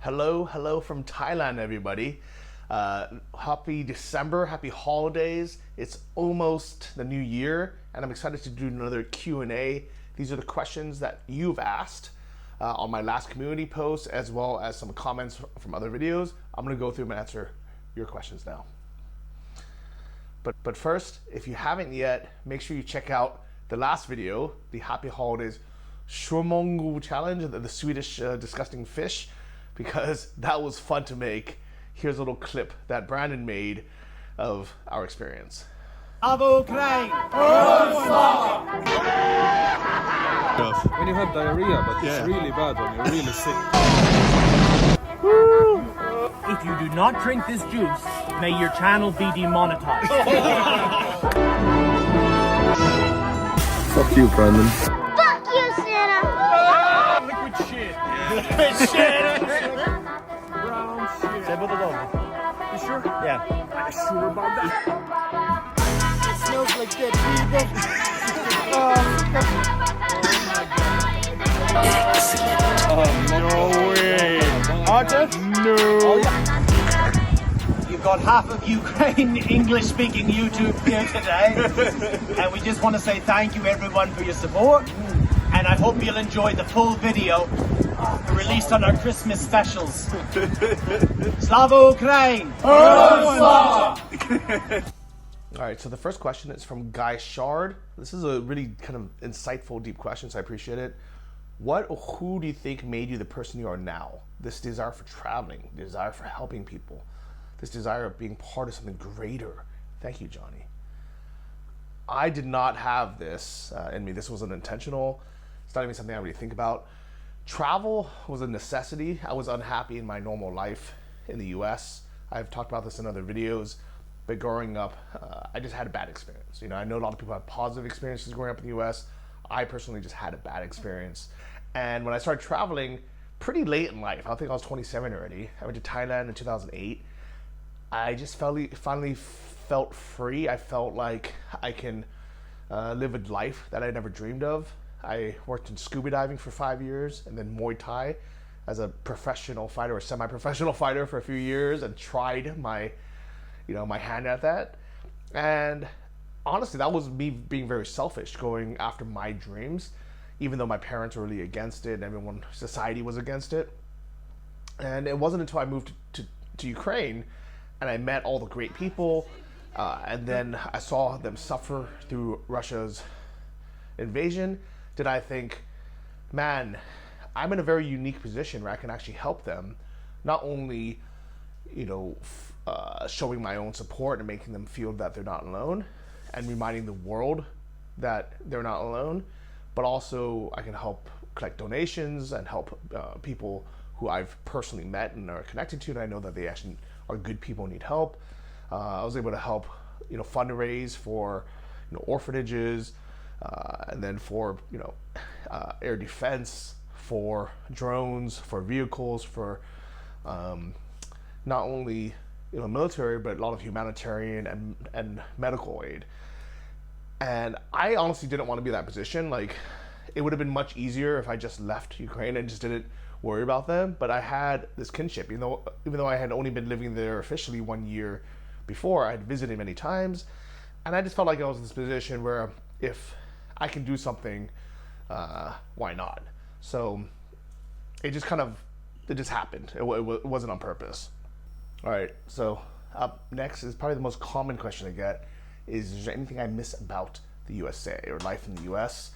Hello from Thailand, everybody. Happy December, happy holidays. It's almost the new year, and I'm excited to do another Q&A. These are the questions that you've asked on my last community post, as well as some comments from other videos. I'm gonna go through and answer your questions now. But first, if you haven't yet, make sure you check out the last video, the Happy Holidays Shurmongu Challenge, the Swedish disgusting fish, because that was fun to make. Here's a little clip that Brandon made of our experience. When you have diarrhea, but it's really bad when you're really sick. If you do not drink this juice, may your channel be demonetized. Fuck you, Brandon. Fuck you, Santa! Liquid shit. Liquid shit! Brown shit. Say both of them. You sure? Yeah. I'm sure about that. It smells like dead people. No way. Arthur? No. You've got half of Ukraine English-speaking YouTube here today, and we just want to say thank you everyone for your support, and I hope you'll enjoy the full video released on our Christmas specials. Slava Ukraine! All right, so the first question is from Guy Shard. This is a really kind of insightful, deep question, so I appreciate it. What or who do you think made you the person you are now? This desire for traveling, desire for helping people, this desire of being part of something greater. Thank you, Johnny. I did not have this in me. This wasn't intentional. It's not even something I really think about. Travel was a necessity. I was unhappy in my normal life in the US. I've talked about this in other videos, but growing up, I just had a bad experience. You know, I know a lot of people have positive experiences growing up in the US. I personally just had a bad experience. And when I started traveling pretty late in life, I think I was 27 already. I went to Thailand in 2008. I just finally felt free. I felt like I can live a life that I never dreamed of. I worked in scuba diving for 5 years and then Muay Thai as a professional fighter or semi-professional fighter for a few years, and tried my hand at that. And honestly, that was me being very selfish, going after my dreams, even though my parents were really against it and everyone, society was against it. And it wasn't until I moved to Ukraine and I met all the great people, and then I saw them suffer through Russia's invasion, did I think, man, I'm in a very unique position where I can actually help them, not only, showing my own support and making them feel that they're not alone, and reminding the world that they're not alone, but also I can help collect donations and help people who I've personally met and are connected to, and I know that they actually are good people and need help. I was able to help, fundraise for, orphanages, and then for, air defense, for drones, for vehicles, for not only military, but a lot of humanitarian and medical aid. And I honestly didn't want to be in that position. Like, it would have been much easier if I just left Ukraine and just didn't worry about them. But I had this kinship, even though I had only been living there officially 1 year before. I had visited many times, and I just felt like I was in this position where if I can do something, why not? So it just happened. It wasn't on purpose. All right, so up next is probably the most common question I get is there anything I miss about the USA or life in the US?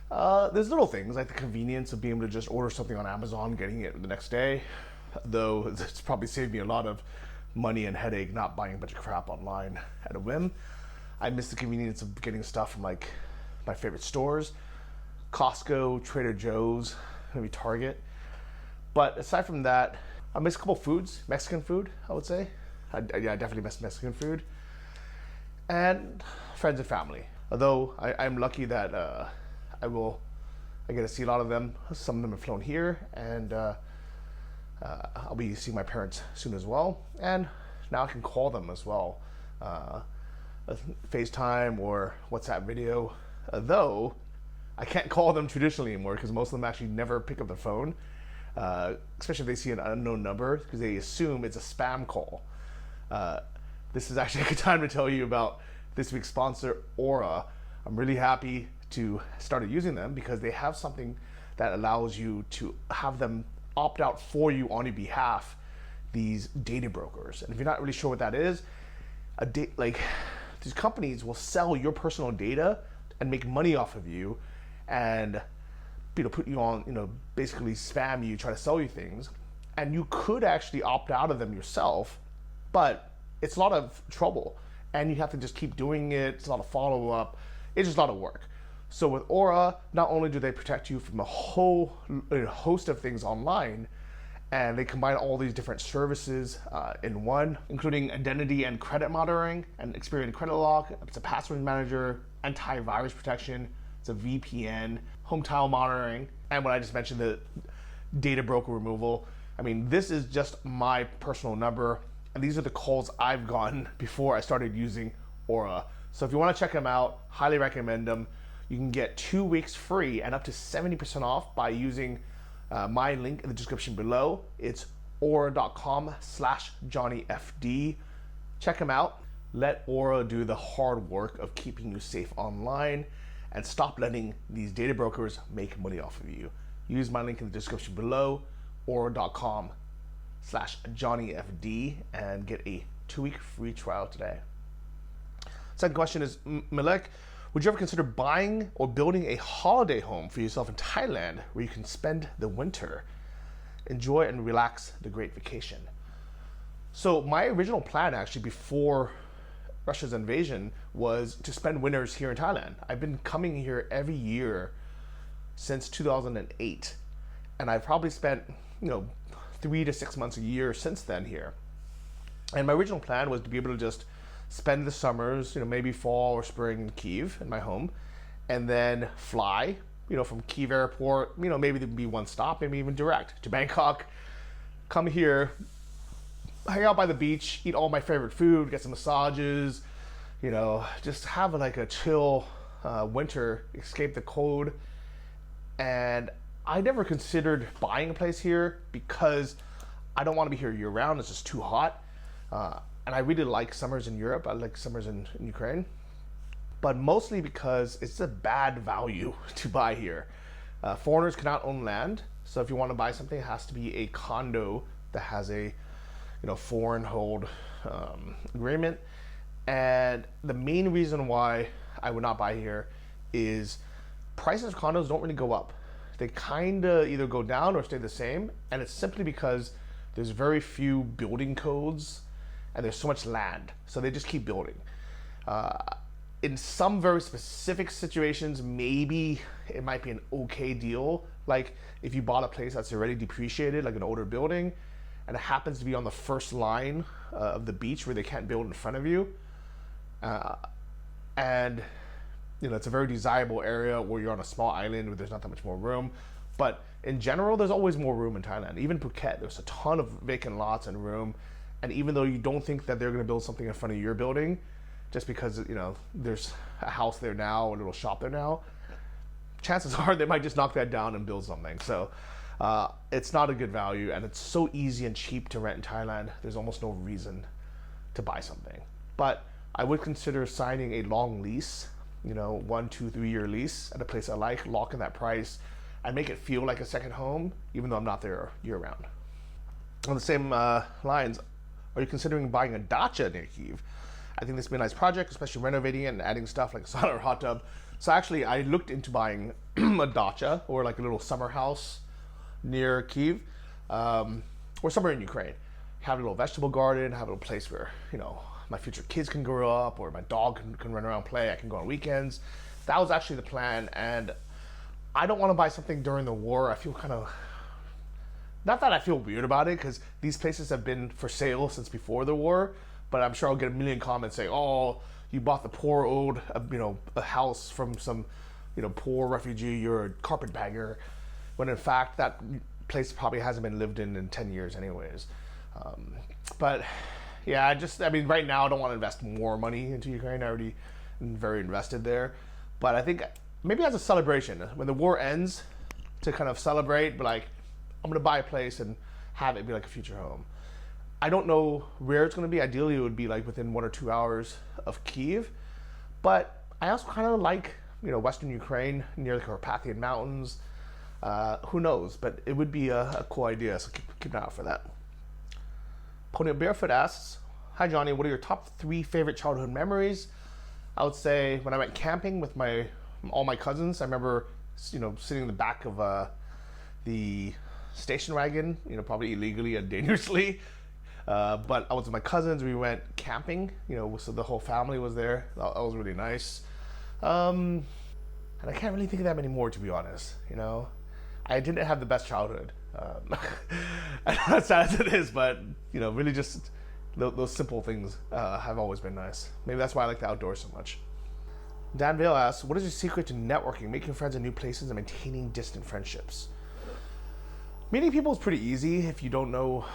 There's little things like the convenience of being able to just order something on Amazon, getting it the next day, though it's probably saved me a lot of money and headache not buying a bunch of crap online at a whim. I miss the convenience of getting stuff from like my favorite stores, Costco, Trader Joe's, maybe Target. But aside from that, I miss a couple foods, Mexican food, I would say. I definitely miss Mexican food. And friends and family. Although I'm lucky that I get to see a lot of them. Some of them have flown here, and I'll be seeing my parents soon as well. And now I can call them as well. FaceTime or WhatsApp video. Though I can't call them traditionally anymore because most of them actually never pick up the phone. especially if they see an unknown number, because they assume it's a spam call. This is actually a good time to tell you about this week's sponsor, Aura. I'm really happy to start using them because they have something that allows you to have them opt out for you on your behalf, these data brokers. And if you're not really sure what that is, like these companies will sell your personal data and make money off of you, and put you on, basically spam you, try to sell you things, and you could actually opt out of them yourself, but it's a lot of trouble, and you have to just keep doing it. It's a lot of follow up. It's just a lot of work. So with Aura, not only do they protect you from a whole host of things online, and they combine all these different services in one, including identity and credit monitoring, and Experian credit lock. It's a password manager, antivirus protection, it's a VPN, home tile monitoring, and what I just mentioned, the data broker removal. I mean, this is just my personal number, and these are the calls I've gotten before I started using Aura. So if you want to check them out, highly recommend them. You can get 2 weeks free and up to 70% off by using my link in the description below. It's aura.com/JohnnyFD. Check them out. Let Aura do the hard work of keeping you safe online, and stop letting these data brokers make money off of you. Use my link in the description below, aura.com/JohnnyFD, and get a 2-week free trial today. Second question is, Malek, would you ever consider buying or building a holiday home for yourself in Thailand where you can spend the winter, enjoy and relax the great vacation? So my original plan actually before Russia's invasion was to spend winters here in Thailand. I've been coming here every year since 2008, and I've probably spent 3 to 6 months a year since then here. And my original plan was to be able to just spend the summers, maybe fall or spring in Kyiv, in my home, and then fly, from Kyiv airport, maybe there'd be one stop, maybe even direct to Bangkok, come here, hang out by the beach, eat all my favorite food, get some massages, just have like a chill winter, escape the cold. And I never considered buying a place here because I don't want to be here year round. It's just too hot. And I really like summers in Europe. I like summers in Ukraine, but mostly because it's a bad value to buy here. Foreigners cannot own land. So if you want to buy something, it has to be a condo that has a, foreign hold agreement. And the main reason why I would not buy here is prices of condos don't really go up. They kind of either go down or stay the same. And it's simply because there's very few building codes and there's so much land, so they just keep building. In some very specific situations, maybe it might be an okay deal. Like if you bought a place that's already depreciated, like an older building, and it happens to be on the first line of the beach where they can't build in front of you. And it's a very desirable area where you're on a small island where there's not that much more room. But in general, there's always more room in Thailand. Even Phuket, there's a ton of vacant lots and room. And even though you don't think that they're going to build something in front of your building, just because there's a house there now, or a little shop there now, chances are they might just knock that down and build something. So it's not a good value, and it's so easy and cheap to rent in Thailand. There's almost no reason to buy something. But I would consider signing a long lease, 1, 2, 3 year lease at a place I like, lock in that price, and make it feel like a second home, even though I'm not there year round. On the same lines, are you considering buying a dacha near Kyiv? I think this would be a nice project, especially renovating it and adding stuff like a sauna or hot tub. So actually, I looked into buying a dacha, or like a little summer house near Kyiv, or somewhere in Ukraine. Have a little vegetable garden, have a little place where, my future kids can grow up, or my dog can run around and play. I can go on weekends. That was actually the plan, and I don't want to buy something during the war. I feel kind of, not that I feel weird about it, because these places have been for sale since before the war, but I'm sure I'll get a million comments saying, oh, you bought the poor old, a house from some, poor refugee, you're a carpetbagger, when in fact that place probably hasn't been lived in 10 years anyways. But yeah, right now I don't want to invest more money into Ukraine. I already am very invested there. But I think maybe as a celebration, when the war ends, to kind of celebrate, but like, I'm gonna buy a place and have it be like a future home. I don't know where it's gonna be. Ideally, it would be like within 1 or 2 hours of Kyiv, but I also kind of like, Western Ukraine near the Carpathian Mountains. Who knows? But it would be a cool idea, so keep an eye out for that. Pony Barefoot asks, "Hi Johnny, what are your top 3 favorite childhood memories?" I would say when I went camping with all my cousins. I remember, sitting in the back of the station wagon, probably illegally and dangerously. But I was with my cousins. We went camping, so the whole family was there. That was really nice. And I can't really think of that many more, to be honest. I didn't have the best childhood. As sad as it is, but really just those simple things have always been nice. Maybe that's why I like the outdoors so much. Dan Vale asks, "What is your secret to networking, making friends in new places, and maintaining distant friendships?" Meeting people is pretty easy if you don't know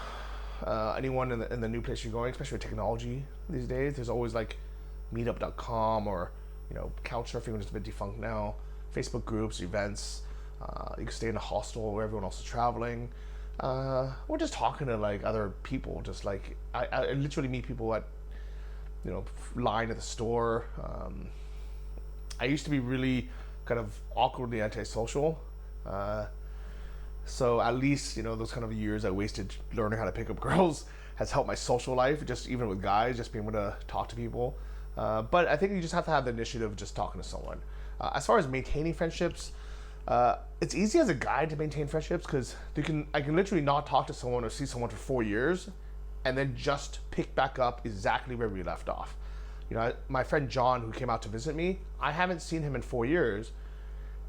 anyone in the new place you're going, especially with technology these days. There's always like meetup.com or Couchsurfing, which is a bit defunct now, Facebook groups, events. You can stay in a hostel where everyone else is traveling. Or just talking to like other people. Just like I literally meet people at line at the store. I used to be really kind of awkwardly antisocial. So at least those kind of years I wasted learning how to pick up girls has helped my social life. Just even with guys, just being able to talk to people. But I think you just have to have the initiative of just talking to someone. As far as maintaining friendships, it's easy as a guy to maintain friendships because I can literally not talk to someone or see someone for 4 years and then just pick back up exactly where we left off. My friend John, who came out to visit me, I haven't seen him in 4 years.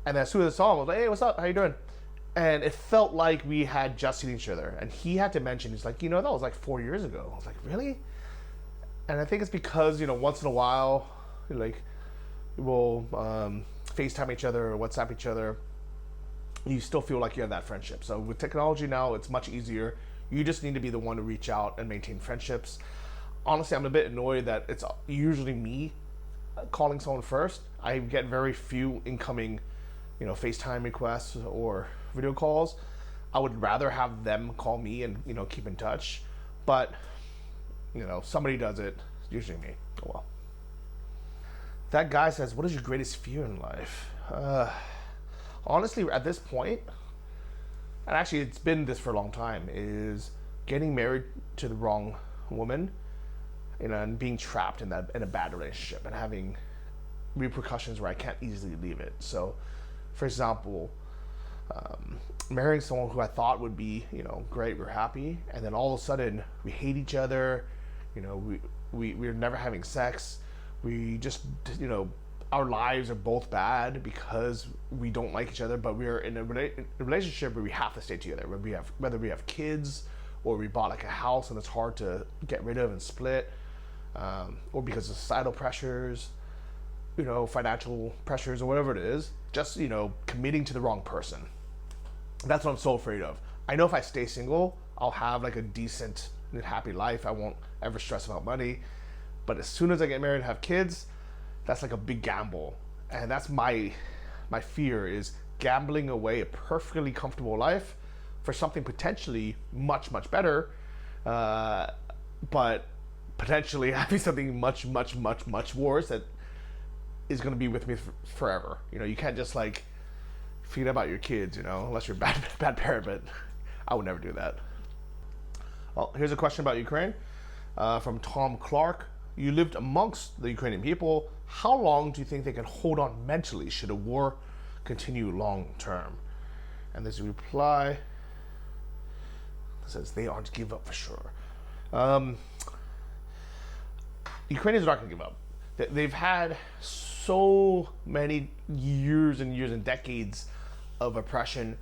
And as soon as I saw him, I was like, "Hey, what's up? How you doing?" And it felt like we had just seen each other. And he had to mention, he's like, that was like 4 years ago. I was like, really? And I think it's because, once in a while, like, we'll FaceTime each other or WhatsApp each other. You still feel like you have that friendship. So with technology now, it's much easier. You just need to be the one to reach out and maintain friendships. Honestly, I'm a bit annoyed that it's usually me calling someone first. I get very few incoming, FaceTime requests or video calls. I would rather have them call me and, keep in touch. But, somebody does it. It's usually me. Oh well. That guy says, "What is your greatest fear in life?" Honestly, at this point, and actually it's been this for a long time, is getting married to the wrong woman, and being trapped in a bad relationship and having repercussions where I can't easily leave it. So, for example, marrying someone who I thought would be, great, we're happy, and then all of a sudden we hate each other, we're never having sex, we just, our lives are both bad because we don't like each other, but we're in a relationship where we have to stay together, whether we have kids or we bought like a house and it's hard to get rid of and split, or because of societal pressures, financial pressures or whatever it is, just, committing to the wrong person. That's what I'm so afraid of. I know if I stay single, I'll have like a decent and happy life. I won't ever stress about money. But as soon as I get married and have kids, that's like a big gamble. And that's my fear, is gambling away a perfectly comfortable life for something potentially much, much better, but potentially having something much, much, much, much worse that is going to be with me forever. You can't just like forget about your kids, unless you're a bad parent, but I would never do that. Well, here's a question about Ukraine from Tom Clark. "You lived amongst the Ukrainian people. How long do you think they can hold on mentally should a war continue long term?" And there's a reply that says they aren't give up for sure. Ukrainians are not going to give up. They've had so many years and years and decades of oppression.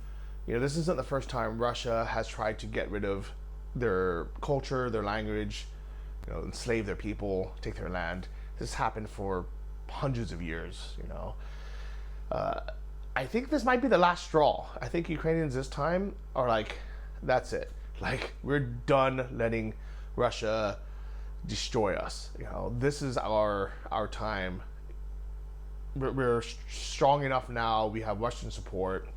This isn't the first time Russia has tried to get rid of their culture, their language, enslave their people, take their land. This happened for hundreds of years, I think this might be the last straw. I think Ukrainians this time are like, that's it. Like, we're done letting Russia destroy us. This is our time. We're strong enough now. We have Western support.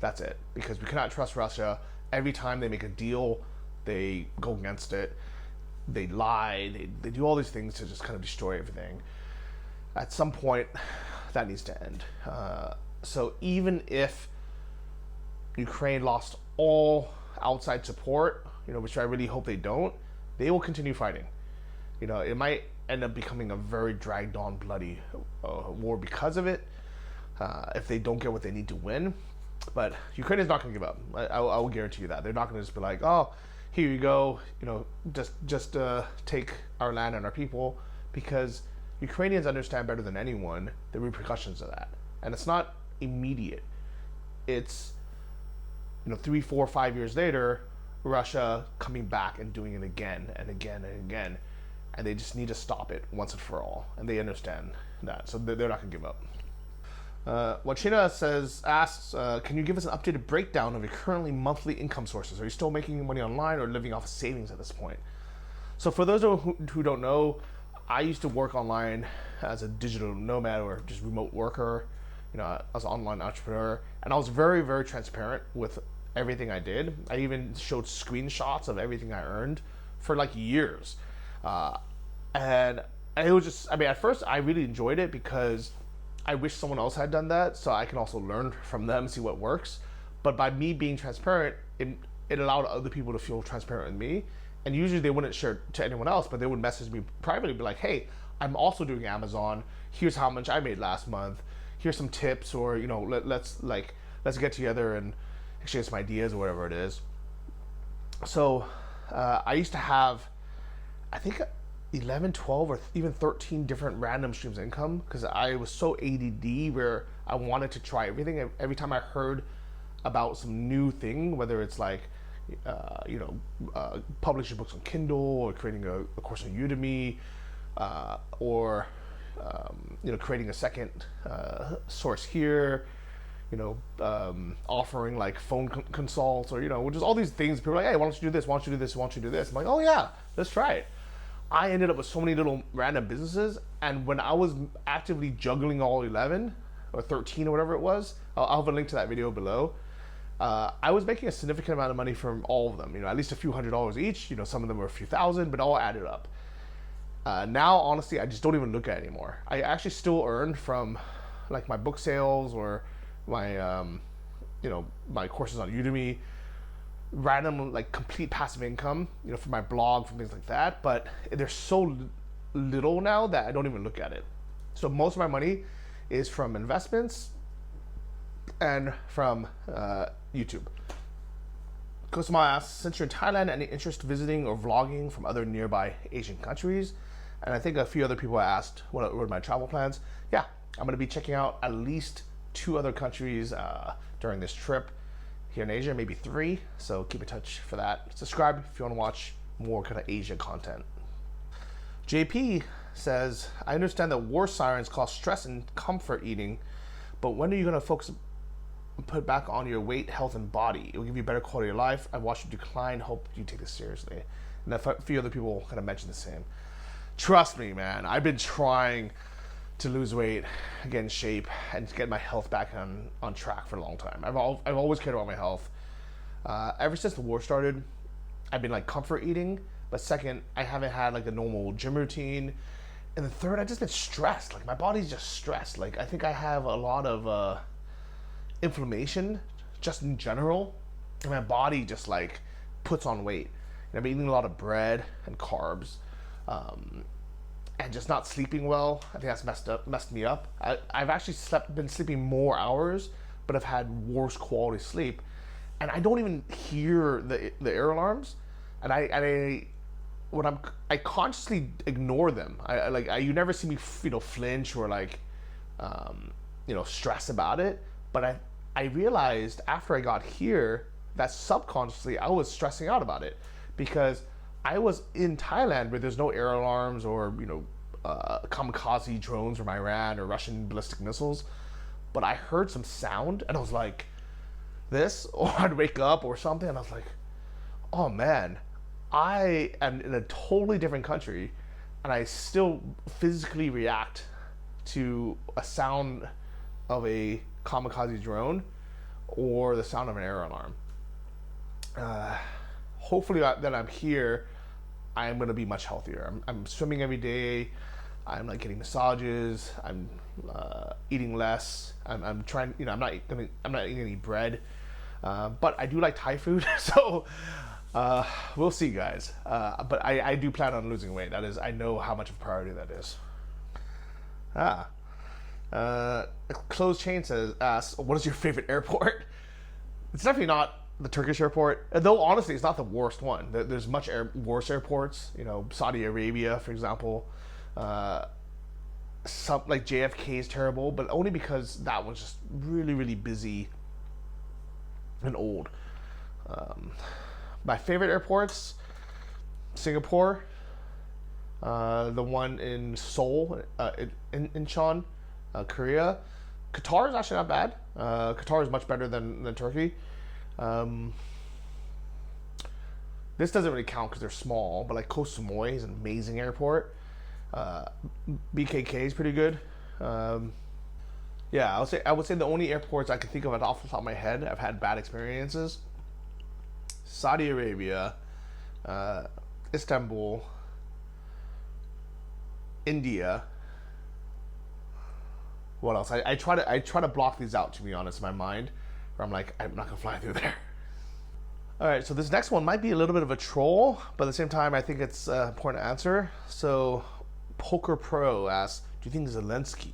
That's it. Because we cannot trust Russia. Every time they make a deal, they go against it. They lie. They do all these things to just kind of destroy everything. At some point, that needs to end. So even if Ukraine lost all outside support, which I really hope they don't, they will continue fighting. It might end up becoming a very dragged on, bloody war because of it, if they don't get what they need to win. But Ukraine is not going to give up. I will guarantee you that. They're not going to just be like, oh, here you go, just take our land and our people, because Ukrainians understand better than anyone the repercussions of that. And it's not immediate. It's 3, 4, 5 years later, Russia coming back and doing it again and again and again, and they just need to stop it once and for all, and they understand that, so they're not going to give up. Wachina asks, can you give us an updated breakdown of your currently monthly income sources? Are you still making money online or living off of savings at this point? So for those who don't know, I used to work online as a digital nomad or just remote worker. I was an online entrepreneur, and I was very, very transparent with everything I did. I even showed screenshots of everything I earned for like years. And it was just, at first I really enjoyed it because I wish someone else had done that so I can also learn from them, see what works. But by me being transparent, it allowed other people to feel transparent with me. And usually they wouldn't share it to anyone else, but they would message me privately, be like, hey, I'm also doing Amazon. Here's how much I made last month. Here's some tips, or let's get together and exchange some ideas or whatever it is. So I used to have, I think, 11, 12, or even 13 different random streams of income, because I was so ADD where I wanted to try everything. Every time I heard about some new thing, whether it's like publishing books on Kindle, or creating a course on Udemy, or creating a second source here, offering like phone consults, or just all these things. People are like, hey, why don't you do this? Why don't you do this? Why don't you do this? I'm like, oh yeah, let's try it. I ended up with so many little random businesses, and when I was actively juggling all 11 or 13 or whatever it was, I'll have a link to that video below. I was making a significant amount of money from all of them, at least a few $100s each. Some of them were a few thousand, but all added up. Now, honestly, I just don't even look at it anymore. I actually still earn from like my book sales or my, my courses on Udemy, random like complete passive income, from my blog, from things like that. But there's so little now that I don't even look at it. So most of my money is from investments and from YouTube. Kosma asks, since you're in Thailand, any interest visiting or vlogging from other nearby Asian countries? And I think a few other people asked what were my travel plans. Yeah, I'm going to be checking out at least 2 other countries during this trip here in Asia, maybe 3. So keep in touch for that. Subscribe if you want to watch more kind of Asia content. JP says, I understand that war sirens cause stress and comfort eating, but when are you going to focus put back on your weight, health, and body? It will give you better quality of life. I've watched you decline. Hope you take this seriously. And a few other people kind of mentioned the same. Trust me, man. I've been trying to lose weight, get in shape, and to get my health back on track for a long time. I've always cared about my health. Ever since the war started, I've been like comfort eating. But second, I haven't had like a normal gym routine. And the third, I've just been stressed. Like my body's just stressed. Like I think I have a lot of inflammation just in general, and my body just like puts on weight. And I've been eating a lot of bread and carbs, and just not sleeping well. I think that's messed me up. I've actually been sleeping more hours, but I've had worse quality sleep, and I don't even hear the air alarms, and I consciously ignore them. You never see me flinch or like stress about it, but I realized after I got here that subconsciously I was stressing out about it, because I was in Thailand where there's no air alarms or kamikaze drones from Iran or Russian ballistic missiles, but I heard some sound and I was like this, or I'd wake up or something and I was like, oh man, I am in a totally different country and I still physically react to a sound of a kamikaze drone or the sound of an air alarm. Hopefully that I'm here, I'm going to be much healthier. I'm swimming every day. I'm like getting massages. I'm eating less. I'm trying, I'm not eating any bread. But I do like Thai food, so we'll see, guys. But I do plan on losing weight. That is, I know how much of a priority that is. Closed Chain asks, what is your favorite airport? It's definitely not the Turkish airport, though honestly it's not the worst one. There's much worse airports, Saudi Arabia, for example. Some like JFK is terrible, but only because that one's just really, really busy and old. My favorite airports: Singapore, the one in Seoul, in Incheon, Korea. Qatar is actually not bad. Qatar is much better than Turkey. This doesn't really count because they're small, but like Koh Samui is an amazing airport. BKK is pretty good. Yeah, I would say the only airports I can think of off the top of my head I've had bad experiences: Saudi Arabia, Istanbul, India. What else? I try to block these out, to be honest, in my mind, where I'm like, I'm not gonna fly through there. All right, so this next one might be a little bit of a troll, but at the same time, I think it's important to answer. So, Poker Pro asks, do you think Zelensky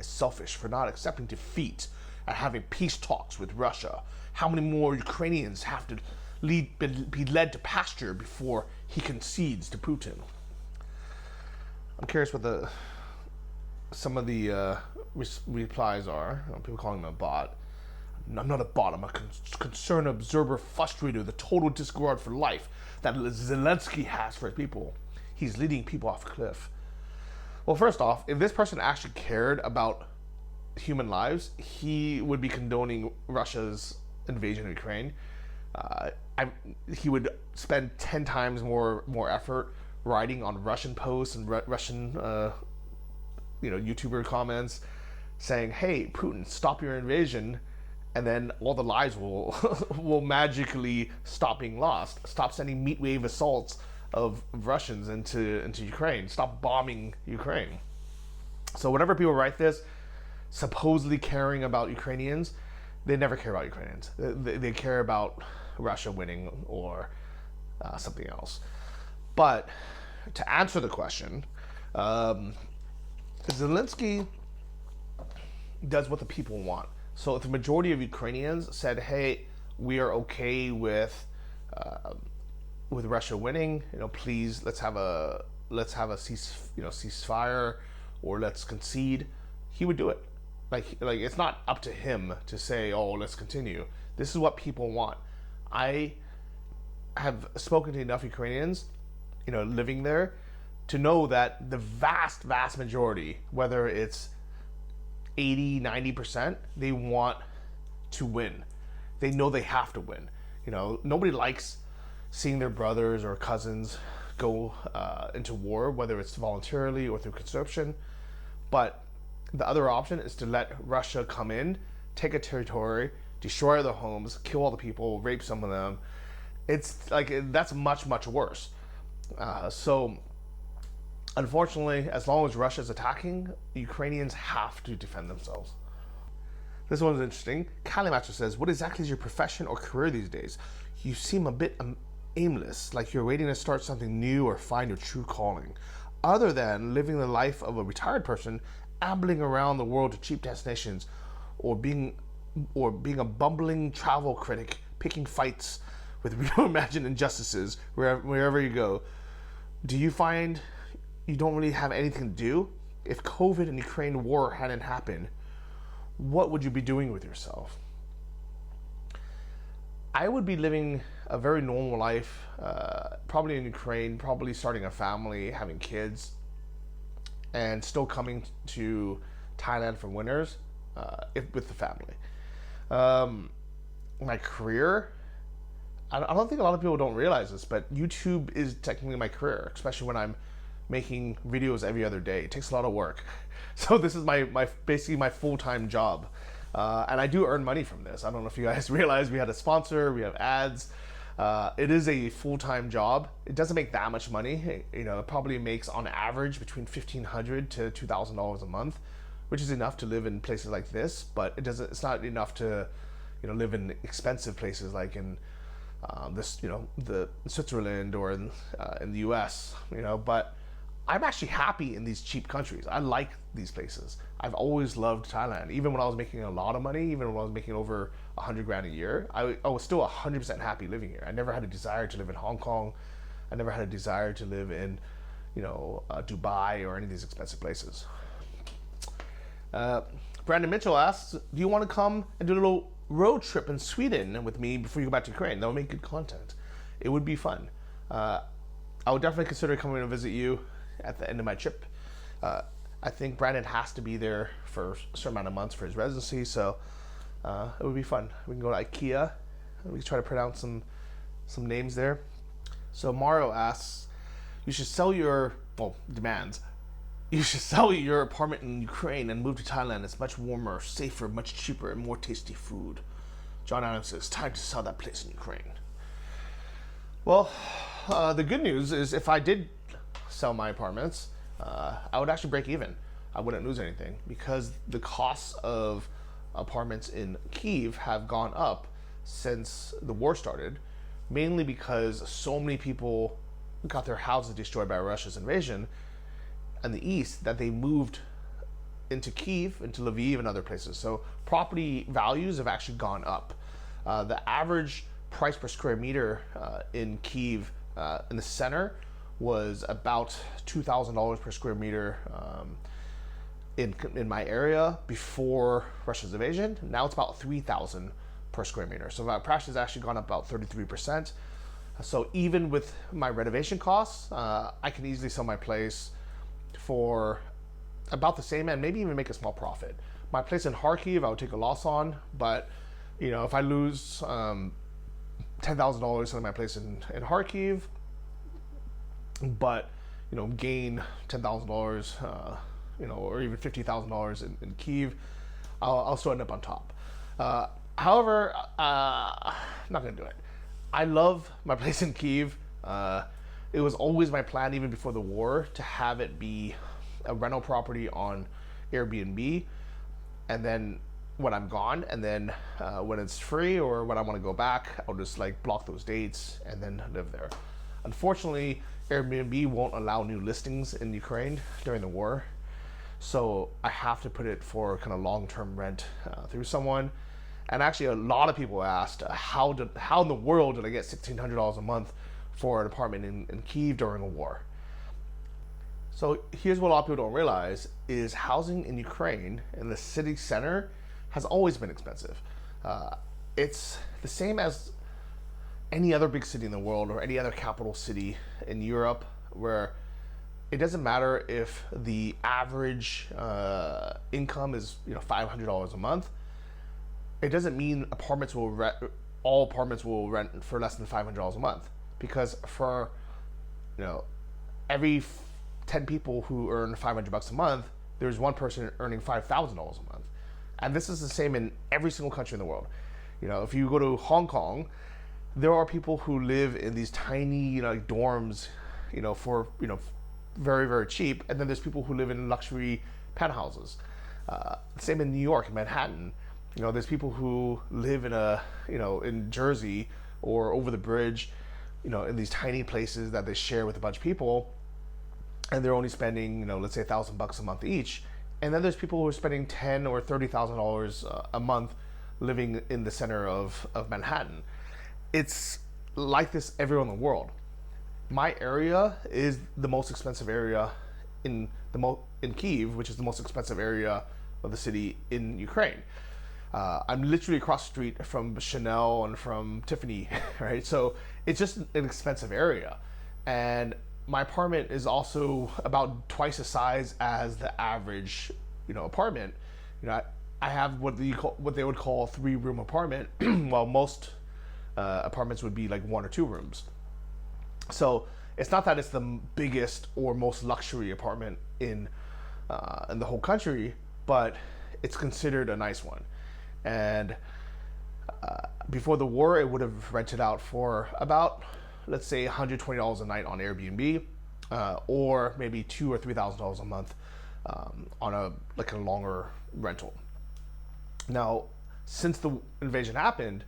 is selfish for not accepting defeat and having peace talks with Russia? How many more Ukrainians have to be led to pasture before he concedes to Putin? I'm curious what some of the replies are. People calling him a bot. I'm not a bot. I'm a concerned observer, frustrated with the total disregard for life that Zelensky has for his people. He's leading people off a cliff. Well, first off, if this person actually cared about human lives, he would be condoning Russia's invasion of Ukraine. He would spend 10 times more effort writing on Russian posts and Russian YouTuber comments saying, "Hey, Putin, stop your invasion," and then all the lives will magically stop being lost. Stop sending meat wave assaults of Russians into Ukraine. Stop bombing Ukraine. So whenever people write this, supposedly caring about Ukrainians, they never care about Ukrainians. They care about Russia winning or something else. But to answer the question, Zelensky does what the people want. So if the majority of Ukrainians said, "Hey, we are okay with Russia winning, please let's have a ceasefire, or let's concede," he would do it. Like it's not up to him to say, "Oh, let's continue." This is what people want. I have spoken to enough Ukrainians, living there, to know that the vast majority, whether it's 80-90%, they want to win. They know they have to win. Nobody likes seeing their brothers or cousins go into war, whether it's voluntarily or through conscription. But the other option is to let Russia come in, take a territory, destroy their homes, kill all the people, rape some of them. It's like, that's much worse. So unfortunately, as long as Russia is attacking, Ukrainians have to defend themselves. This one's interesting. Kalimaster says, what exactly is your profession or career these days? You seem a bit aimless, like you're waiting to start something new or find your true calling. Other than living the life of a retired person, ambling around the world to cheap destinations, or being a bumbling travel critic, picking fights with reimagined injustices wherever you go. Do you find you don't really have anything to do? If COVID and Ukraine war hadn't happened, what would you be doing with yourself? I would be living a very normal life, probably in Ukraine, probably starting a family, having kids, and still coming to Thailand for winters with the family. My career, I don't think a lot of people don't realize this, but YouTube is technically my career, especially when I'm making videos every other day. It takes a lot of work. So this is my basically my full-time job. And I do earn money from this. I don't know if you guys realize we had a sponsor, we have ads. It is a full-time job. It doesn't make that much money. You know, it probably makes on average between $1,500 to $2,000 a month, which is enough to live in places like this, but it's not enough to, you know, live in expensive places like in the Switzerland or in the US, you know. But I'm actually happy in these cheap countries. I like these places. I've always loved Thailand. Even when I was making a lot of money, even when I was making over 100 grand a year, I was still 100% happy living here. I never had a desire to live in Hong Kong. I never had a desire to live in, you know, Dubai or any of these expensive places. Brandon Mitchell asks, do you want to come and do a little road trip in Sweden with me before you go back to Ukraine? That would make good content. It would be fun. I would definitely consider coming to visit you at the end of my trip. I think Brandon has to be there for a certain amount of months for his residency, so it would be fun. We can go to IKEA. We can try to pronounce some names there. So Mario asks, you should sell your, demands. You should sell your apartment in Ukraine and move to Thailand. It's much warmer, safer, much cheaper, and more tasty food. John Adams says, time to sell that place in Ukraine. Well, the good news is if I did sell my apartments, I would actually break even. I wouldn't lose anything because the costs of apartments in Kyiv have gone up since the war started, mainly because so many people got their houses destroyed by Russia's invasion in the east that they moved into Kyiv, into Lviv, and other places. So property values have actually gone up. The average price per square meter in Kyiv, in the center, was about $2,000 per square meter in my area before Russia's invasion. Now it's about $3,000 per square meter. So my price has actually gone up about 33%. So even with my renovation costs, I can easily sell my place for about the same and maybe even make a small profit. My place in Kharkiv, I would take a loss on, but you know, if I lose $10,000 selling my place in Kharkiv, but you know, gain $10,000, you know, or even $50,000 in Kyiv, I'll still end up on top. However, I'm not gonna do it. I love my place in Kyiv. It was always my plan, even before the war, to have it be a rental property on Airbnb, and then when I'm gone, and then when it's free or when I want to go back, I'll just like block those dates and then live there. Unfortunately, Airbnb won't allow new listings in Ukraine during the war, so I have to put it for kind of long-term rent through someone. And actually, a lot of people asked, how in the world did I get $1,600 a month for an apartment in Kyiv during a war? So here's what a lot of people don't realize is housing in Ukraine in the city center has always been expensive. It's the same as any other big city in the world or any other capital city in Europe, where it doesn't matter if the average income is $500 a month. It doesn't mean all apartments will rent for less than $500 a month, because for every 10 people who earn $500 a month, there's one person earning $5,000 a month. And this is the same in every single country in the world. If you go to Hong Kong, there are people who live in these tiny dorms, for very, very cheap, and then there's people who live in luxury penthouses. Same in New York, in Manhattan. There's people who live in Jersey or over the bridge, in these tiny places that they share with a bunch of people, and they're only spending, let's say $1,000 a month each. And then there's people who are spending $10,000 or $30,000 a month living in the center of Manhattan. It's like this everywhere in the world. My area is the most expensive area in Kyiv, which is the most expensive area of the city in Ukraine. I'm literally across the street from Chanel and from Tiffany, right? So it's just an expensive area. And my apartment is also about twice the size as the average, apartment. I have what they would call a 3-room apartment, while most apartments would be like 1 or 2 rooms. So it's not that it's the biggest or most luxury apartment in the whole country, but it's considered a nice one. And before the war, it would have rented out for about, let's say, $120 a night on Airbnb, or maybe $2,000 or $3,000 a month on a longer rental. Now, since the invasion happened,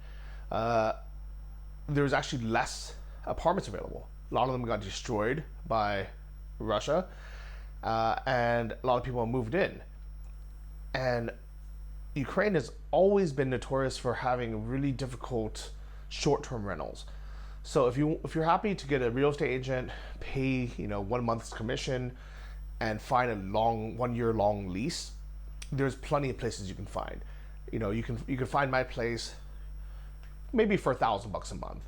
there was actually less apartments available. A lot of them got destroyed by Russia, and a lot of people moved in. And Ukraine has always been notorious for having really difficult short-term rentals. So if you're happy to get a real estate agent, pay 1 month's commission, and find a 1 year long lease, there's plenty of places you can find. You can find my place maybe for $1,000 a month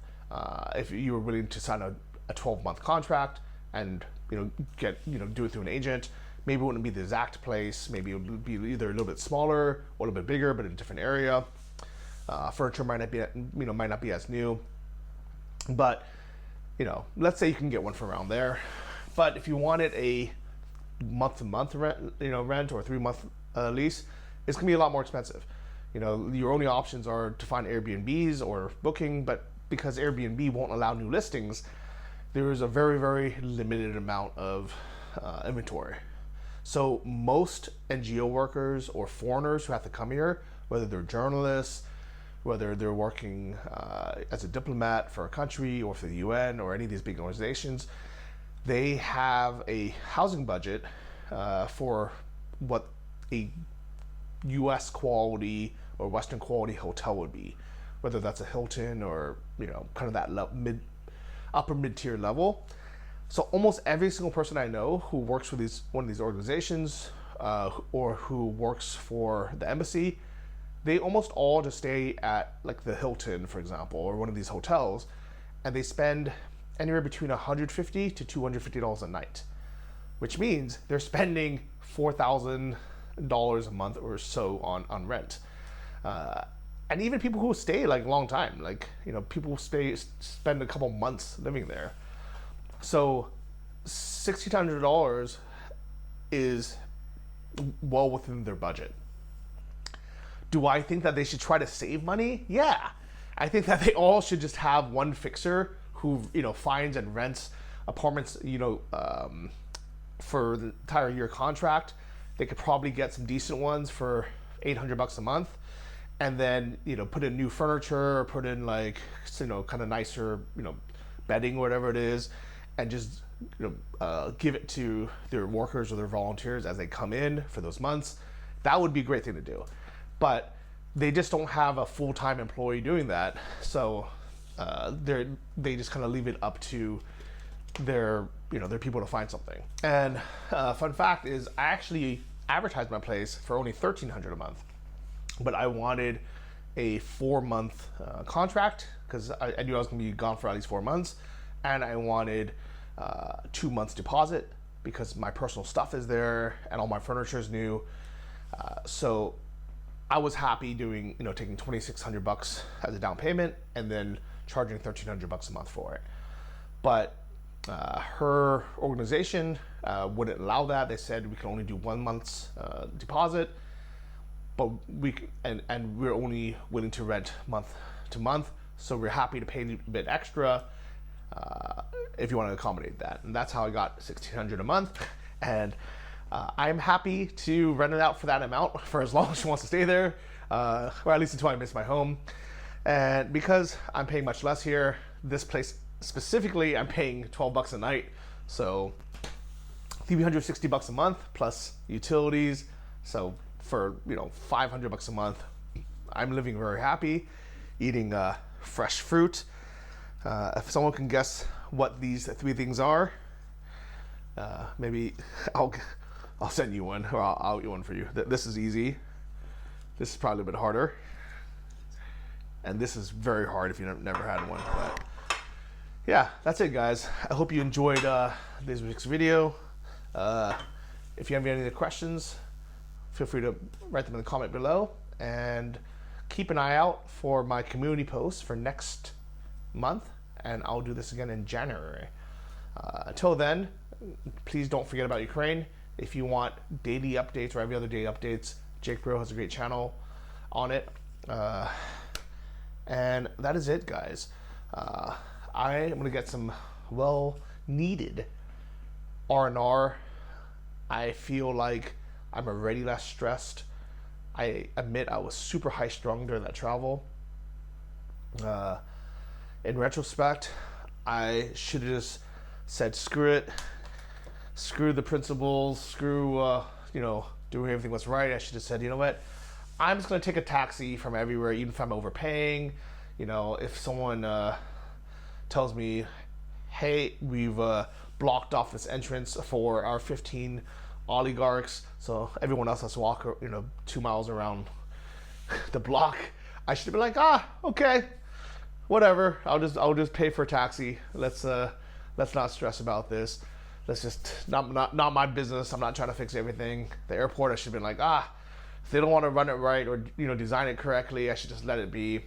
if you were willing to sign a 12-month contract and do it through an agent. Maybe it wouldn't be the exact place. Maybe it would be either a little bit smaller or a little bit bigger, but in a different area. Furniture might not be as new. But let's say you can get one from around there. But if you wanted a month-to-month rent, or 3-month lease, it's gonna be a lot more expensive. Your only options are to find Airbnbs or booking, but because Airbnb won't allow new listings, there is a very, very limited amount of inventory. So most NGO workers or foreigners who have to come here, whether they're journalists, whether they're working as a diplomat for a country or for the UN or any of these big organizations, they have a housing budget for what a US quality or Western quality hotel would be, whether that's a Hilton or kind of that upper mid-tier level. So almost every single person I know who works for one of these organizations or who works for the embassy, they almost all just stay at the Hilton, for example, or one of these hotels, and they spend anywhere between $150 to $250 a night, which means they're spending $4,000 a month or so on rent. And even people who stay a long time, people spend a couple months living there. So $1,600 is well within their budget. Do I think that they should try to save money? Yeah. I think that they all should just have one fixer who finds and rents apartments for the entire year contract. They could probably get some decent ones for $800 a month, and then put in new furniture or put in kind of nicer bedding or whatever it is, and just give it to their workers or their volunteers as they come in for those months. That would be a great thing to do, but they just don't have a full-time employee doing that, so they just kind of leave it up to their people to find something. And fun fact is, I actually advertised my place for only $1,300 a month, but I wanted a 4-month contract because I knew I was going to be gone for at least 4 months, and I wanted 2 months deposit because my personal stuff is there and all my furniture is new. So I was happy doing taking $2,600 as a down payment and then charging $1,300 a month for it. But her organization wouldn't allow that. They said we can only do 1 month's deposit, but we're only willing to rent month to month. So we're happy to pay a bit extra if you want to accommodate that. And that's how I got $1,600 a month. And I'm happy to rent it out for that amount for as long as she wants to stay there, or at least until I miss my home. And because I'm paying much less here, this place specifically, I'm paying $12 a night. So $360 a month plus utilities. So for $500 a month, I'm living very happy, eating fresh fruit. If someone can guess what these 3 things are, maybe I'll send you one, or I'll get one for you. This is easy. This is probably a bit harder, and this is very hard if you've never had one. But yeah, that's it, guys. I hope you enjoyed this week's video. If you have any other questions, feel free to write them in the comment below, and keep an eye out for my community posts for next month, and I'll do this again in January. Until then, please don't forget about Ukraine. If you want daily updates or every other day updates, Jake Bro has a great channel on it. And that is it, guys. I am going to get some well-needed R&R. I feel like I'm already less stressed. I admit I was super high-strung during that travel. In retrospect, I should have just said, screw it. Screw the principles. Screw, doing everything was right. I should have said, you know what? I'm just going to take a taxi from everywhere, even if I'm overpaying. If someone tells me, hey, we've blocked off this entrance for our 15 oligarchs, so everyone else has to walk 2 miles around the block, I should be like, okay, whatever, I'll just pay for a taxi. Let's not stress about this. Let's just not my business. I'm not trying to fix everything. The airport, I should have been like, if they don't want to run it right or design it correctly, I should just let it be.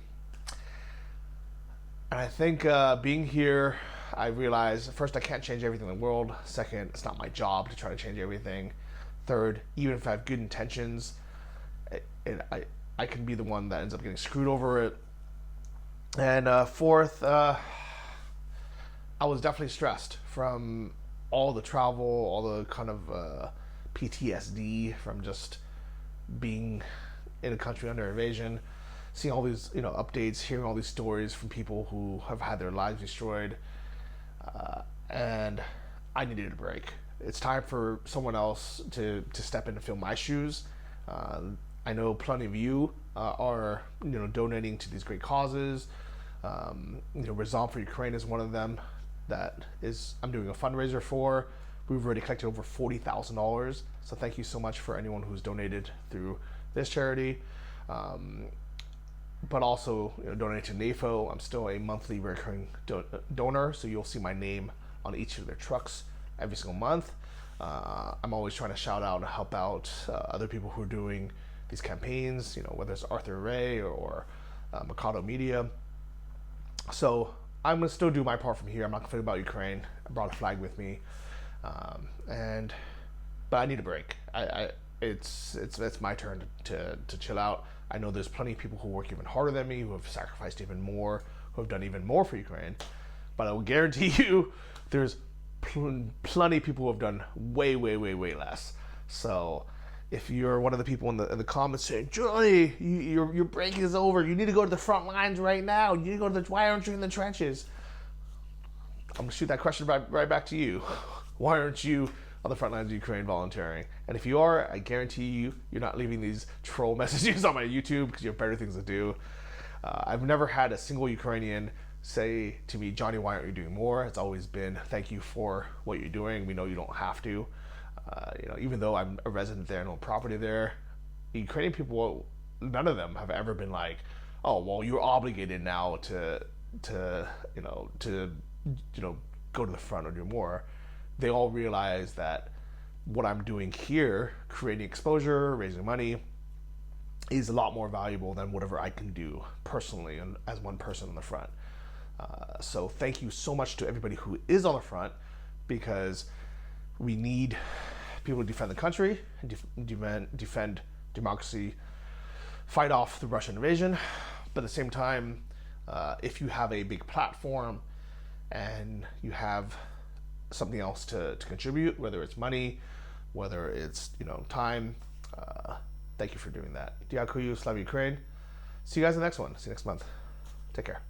And I think being here, I realized, first, I can't change everything in the world. Second, it's not my job to try to change everything. Third, even if I have good intentions, I can be the one that ends up getting screwed over it. And fourth, I was definitely stressed from all the travel, all the kind of PTSD from just being in a country under invasion, seeing all these updates, hearing all these stories from people who have had their lives destroyed, and I needed a break. It's time for someone else to step in and fill my shoes. I know plenty of you are donating to these great causes. Resolve for Ukraine is one of them that I'm doing a fundraiser for. We've already collected over $40,000. So thank you so much for anyone who's donated through this charity. But also donate to NAFO. I'm still a monthly recurring donor, so you'll see my name on each of their trucks every single month. I'm always trying to shout out and help out other people who are doing these campaigns, whether it's Arthur Ray or Mikado Media. So I'm going to still do my part from here. I'm not going to forget about Ukraine. I brought a flag with me. But I need a break. It's my turn to chill out. I know there's plenty of people who work even harder than me, who have sacrificed even more, who have done even more for Ukraine. But I will guarantee you, there's plenty of people who have done way, way, way, way less. So if you're one of the people in the comments saying, Johnny, your break is over, you need to go to the front lines right now, you need to go to why aren't you in the trenches? I'm gonna shoot that question right back to you. Why aren't you on the front lines of Ukraine volunteering? And if you are, I guarantee you're not leaving these troll messages on my YouTube because you have better things to do. I've never had a single Ukrainian say to me, Johnny, why aren't you doing more? It's always been, thank you for what you're doing. We know you don't have to. Even though I'm a resident there and own property there, Ukrainian people, none of them have ever been like, oh, well, you're obligated now to go to the front or do more. They all realize that what I'm doing here, creating exposure, raising money, is a lot more valuable than whatever I can do personally and as one person on the front. So thank you so much to everybody who is on the front, because we need people to defend the country, defend democracy, fight off the Russian invasion. But at the same time, if you have a big platform and you have something else to contribute, whether it's money, whether it's time, thank you for doing that. Дякую, слава Ukraine. See you guys in the next one. See you next month. Take care.